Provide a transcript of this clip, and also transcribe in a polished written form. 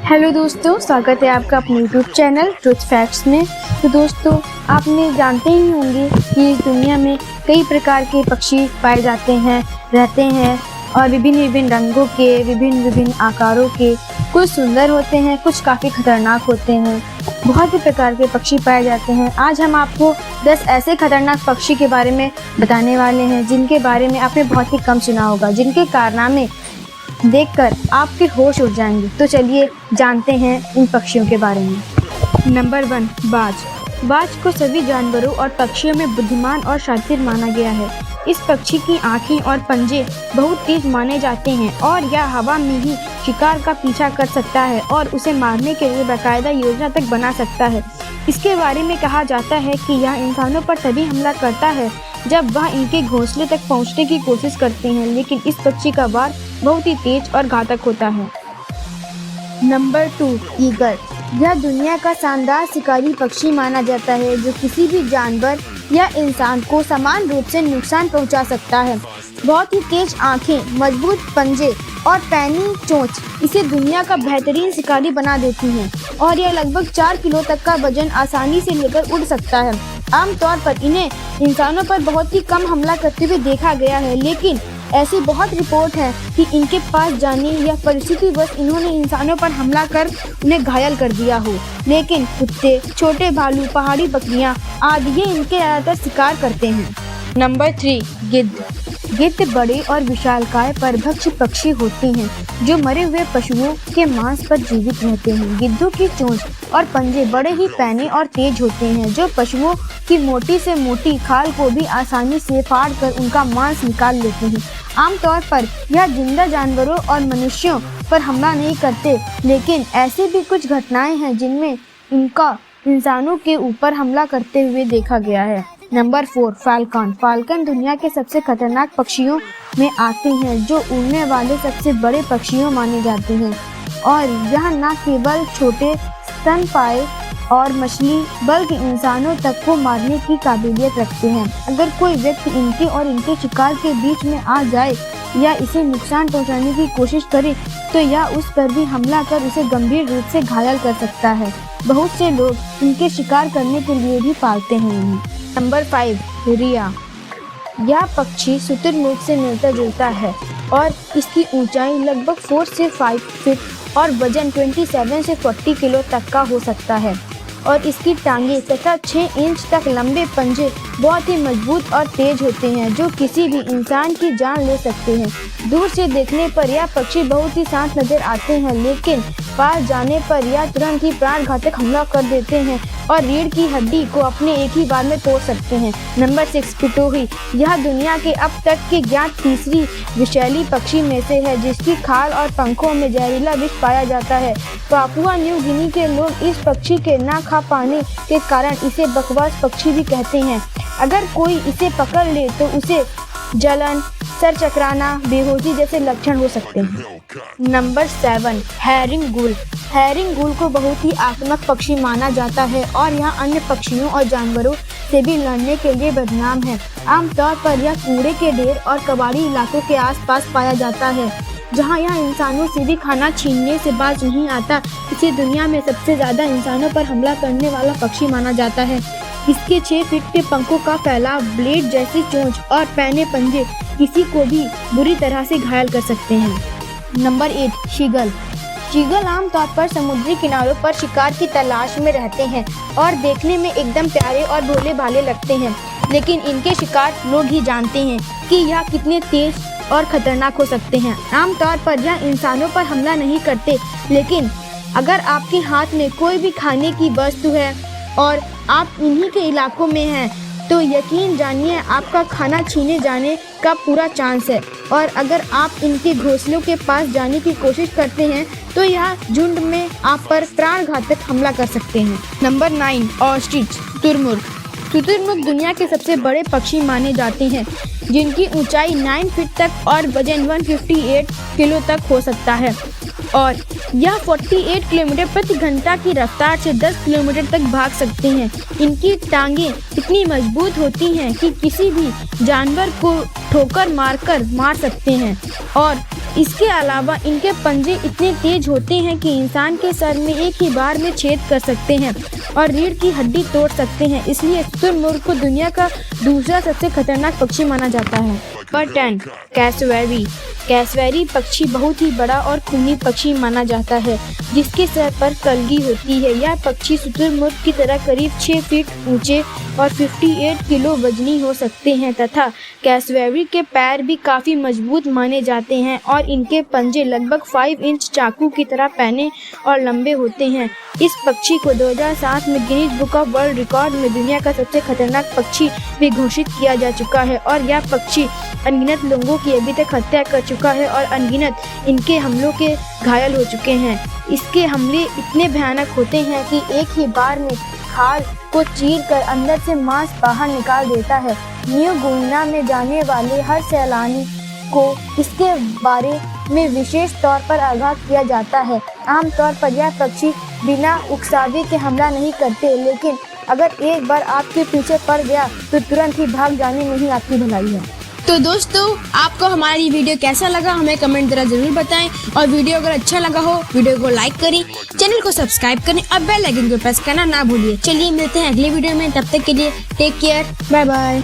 Hello दोस्तों, स्वागत है आपका अपने यूट्यूब चैनल ट्रुथ फैक्ट्स में। तो दोस्तों, आपने जानते ही होंगे कि इस दुनिया में कई प्रकार के पक्षी पाए जाते हैं, रहते हैं और विभिन्न विभिन्न रंगों के, विभिन्न विभिन्न आकारों के। कुछ सुंदर होते हैं, कुछ काफ़ी खतरनाक होते हैं। बहुत ही प्रकार के पक्षी पाए जाते हैं। आज हम आपको 10 ऐसे खतरनाक पक्षी के बारे में बताने वाले हैं जिनके बारे में आपने बहुत ही कम सुना होगा, जिनके कारनामे देखकर आपके होश उड़ जाएंगे। तो चलिए जानते हैं इन पक्षियों के बारे में। नंबर 1, बाज। बाज को सभी जानवरों और पक्षियों में बुद्धिमान और शातिर माना गया है। इस पक्षी की आँखें और पंजे बहुत तेज माने जाते हैं और यह हवा में ही शिकार का पीछा कर सकता है और उसे मारने के लिए बाकायदा योजना तक बना सकता है। इसके बारे में कहा जाता है कि यह इंसानों पर तभी हमला करता है जब वह इनके घोंसले तक पहुंचने की कोशिश करते हैं, लेकिन इस पक्षी का वार बहुत ही तेज और घातक होता है। Number 2, eagle. यह दुनिया का शानदार शिकारी पक्षी माना जाता है जो किसी भी जानवर या इंसान को समान रूप से नुकसान पहुंचा सकता है। बहुत ही तेज आंखें, मजबूत पंजे और पैनी चोंच इसे दुनिया का बेहतरीन शिकारी बना देती हैं और यह लगभग 4 किलो तक का वजन आसानी से लेकर उड़ सकता है। आमतौर पर इन्हें इंसानों पर बहुत ही कम हमला करते हुए देखा गया है, लेकिन ऐसी बहुत रिपोर्ट है कि इनके पास जाने या परिस्थितिवश इन्होंने इंसानों पर हमला कर उन्हें घायल कर दिया हो। लेकिन कुत्ते, छोटे भालू, पहाड़ी बकरियां आदि ये इनके ज़्यादातर शिकार करते हैं। नंबर 3, गिद्ध। गिद्ध बड़े और विशालकाय परभक्षी पक्षी होते हैं जो मरे हुए पशुओं के मांस पर जीवित रहते हैं। गिद्धों की चोंच और पंजे बड़े ही पैने और तेज होते हैं जो पशुओं की मोटी से मोटी खाल को भी आसानी से फाड़ कर उनका मांस निकाल लेते हैं। आमतौर पर यह जिंदा जानवरों और मनुष्यों पर हमला नहीं करते, लेकिन ऐसे भी कुछ घटनाएं हैं जिनमें इनका इंसानों के ऊपर हमला करते हुए देखा गया है। Number 4, falcon. फाल्कन दुनिया के सबसे खतरनाक पक्षियों में आते हैं जो उड़ने वाले सबसे बड़े पक्षियों माने जाते हैं और यह न केवल छोटे स्तनपायी और मछली बल्कि इंसानों तक को मारने की काबिलियत रखते हैं। अगर कोई व्यक्ति इनके और इनके शिकार के बीच में आ जाए या इसे नुकसान पहुंचाने की कोशिश करे तो यह उस पर भी हमला कर उसे गंभीर रूप से घायल कर सकता है। बहुत से लोग इनके शिकार करने के लिए भी पालते हैं इन्हें। नंबर 5, रिया। यह पक्षी शुतुरमुर्ग से मिलता जुलता है और इसकी ऊंचाई लगभग 4 से 5 फीट और वजन 27 से 40 किलो तक का हो सकता है और इसकी टांगे तथा 6 इंच तक लंबे पंजे बहुत ही मजबूत और तेज होते हैं जो किसी भी इंसान की जान ले सकते हैं। दूर से देखने पर यह पक्षी बहुत ही शांत नजर आते हैं, लेकिन पास जाने पर यह तुरंत ही प्राणघातक हमला कर देते हैं और रीढ़ की हड्डी को अपने एक ही बार में तोड़ सकते हैं। नंबर 6, पिटोही। यह दुनिया के अब तक के ज्ञात तीसरी विषैली पक्षी में से है जिसकी खाल और पंखों में जहरीला विष पाया जाता है। पापुआ न्यू गिनी के लोग इस पक्षी के ना खा पाने के कारण इसे बकवास पक्षी भी कहते हैं। अगर कोई इसे पकड़ ले तो उसे जलन, सर चकराना, बेहोशी जैसे लक्षण हो सकते हैं। नंबर 7, हैरिंगूल। हैरिंगूल को बहुत ही आक्रामक पक्षी माना जाता है और यह अन्य पक्षियों और जानवरों से भी लड़ने के लिए बदनाम है। आमतौर पर यह कूड़े के ढेर और कबाड़ी इलाकों के आसपास पाया जाता है जहां यह इंसानों से भी खाना छीनने से बाज नहीं आता। इसे दुनिया में सबसे ज्यादा इंसानों पर हमला करने वाला पक्षी माना जाता है। इसके 6 फीट के पंखों का फैलाव, ब्लेड जैसी चोंच और पैने पंजे किसी को भी बुरी तरह से घायल कर सकते हैं। Number 8, Seagull. शीगल आमतौर पर समुद्री किनारों पर शिकार की तलाश में रहते हैं और देखने में एकदम प्यारे और भोले भाले लगते हैं, लेकिन इनके शिकार लोग ही जानते हैं कि यह कितने तेज और खतरनाक हो सकते हैं। आमतौर पर यह इंसानों पर हमला नहीं करते, लेकिन अगर आपके हाथ में कोई भी खाने की वस्तु है और आप इन्हीं के इलाकों में हैं तो यकीन जानिए आपका खाना छीने जाने का पूरा चांस है और अगर आप इनके घोंसलों के पास जाने की कोशिश करते हैं तो यह झुंड में आप पर प्राणघातक हमला कर सकते हैं। Number 9, ostrich. शुतुरमुर्ग। शुतुरमुर्ग दुनिया के सबसे बड़े पक्षी माने जाते हैं जिनकी ऊंचाई 9 फीट तक और वजन 158 किलो तक हो सकता है और यह 48 किलोमीटर प्रति घंटा की रफ्तार से 10 किलोमीटर तक भाग सकते हैं। इनकी टांगें इतनी मजबूत होती हैं कि किसी भी जानवर को ठोकर मार सकते हैं और इसके अलावा इनके पंजे इतने तेज होते हैं कि इंसान के सर में एक ही बार में छेद कर सकते हैं और रीढ़ की हड्डी तोड़ सकते हैं। इसलिए शुतुरमुर्ग को दुनिया का दूसरा सबसे खतरनाक पक्षी माना जाता है। नंबर 10, कैसवेरी। कैसवेरी पक्षी बहुत ही बड़ा और खूनी पक्षी माना जाता है, जिसके सर पर कलगी होती है। यह पक्षी शुतुरमुर्ग की तरह करीब 6 फीट ऊंचे और 58 किलो वजनी हो सकते हैं तथा कैसवेरी के पैर भी काफ़ी मजबूत माने जाते हैं और इनके पंजे लगभग 5 इंच चाकू की तरह पैने और लंबे होते हैं। इस पक्षी को 2007 में Guinness book of world record में दुनिया का सबसे खतरनाक पक्षी भी घोषित किया जा चुका है और यह पक्षी अनगिनत लोगों की अभी तक हत्या कर चुका है और अनगिनत इनके हमलों के घायल हो चुके हैं। इसके हमले इतने भयानक होते हैं कि एक ही बार में खाल को चीरकर अंदर से मांस बाहर निकाल देता है। न्यू गिनी में जाने वाले हर सैलानी को इसके बारे में विशेष तौर पर आगाह किया जाता है। आमतौर पर यह पक्षी बिना उकसावे के हमला नहीं करते, लेकिन अगर एक बार आपके पीछे पड़ गया तो तुरंत ही भाग जाने में ही आपकी भलाई है। तो दोस्तों, आपको हमारा ये वीडियो कैसा लगा हमें कमेंट द्वारा जरूर बताएं और वीडियो अगर अच्छा लगा हो वीडियो को लाइक करें, चैनल को सब्सक्राइब करें और बेल आइकन को प्रेस करना ना भूलिए। चलिए मिलते हैं अगले वीडियो में, तब तक के लिए टेक केयर, बाय बाय।